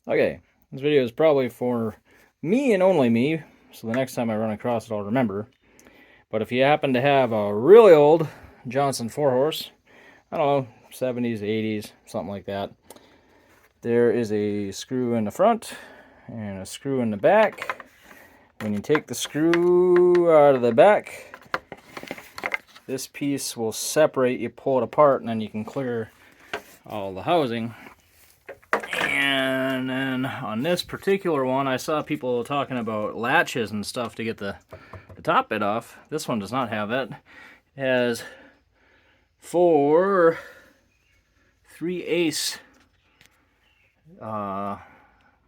Okay, this video is probably for me and only me, so the next time I run across it I'll remember. But if you happen to have a really old Johnson 4-horse, I don't know, 70s, 80s, something like that, there is a screw in the front and a screw in the back. When you take the screw out of the back, this piece will separate, you pull it apart, and then you can clear all the housing. And then on this particular one, I saw people talking about latches and stuff to get the top bit off. This one does not have that. It has 4 3/8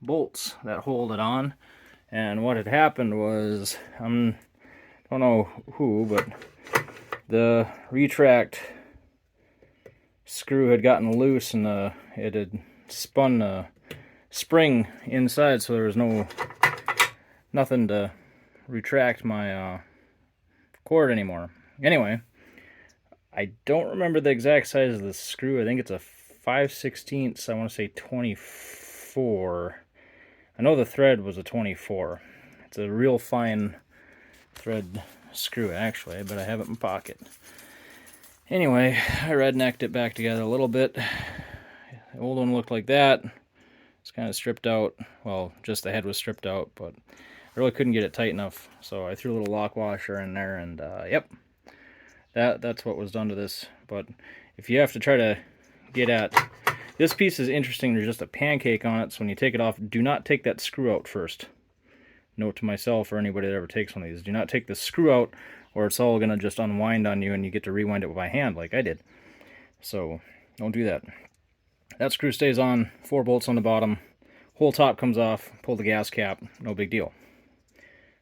bolts that hold it on. And what had happened was, I don't know who, but the retract screw had gotten loose and it had spun the spring inside, so there was nothing to retract my cord anymore. Anyway, I don't remember the exact size of the screw. I think it's a 5/16. I want to say 24. I know the thread was a 24. It's a real fine thread screw actually, but I have it in my pocket. Anyway, I rednecked it back together a little bit. The old one looked like that. It's kind of stripped out. Well, just the head was stripped out, but I really couldn't get it tight enough, so I threw a little lock washer in there, and yep, that's what was done to this. But if you have to try to get at this piece, is interesting. There's just a pancake on it, so when you take it off, do not take that screw out first. Note to myself or anybody that ever takes one of these: do not take the screw out, or it's all gonna just unwind on you, and you get to rewind it by hand like I did. So don't do that. That screw stays on, 4 bolts on the bottom, whole top comes off, pull the gas cap, no big deal.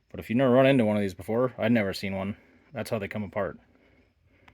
But if you've never run into one of these before, I'd never seen one, that's how they come apart.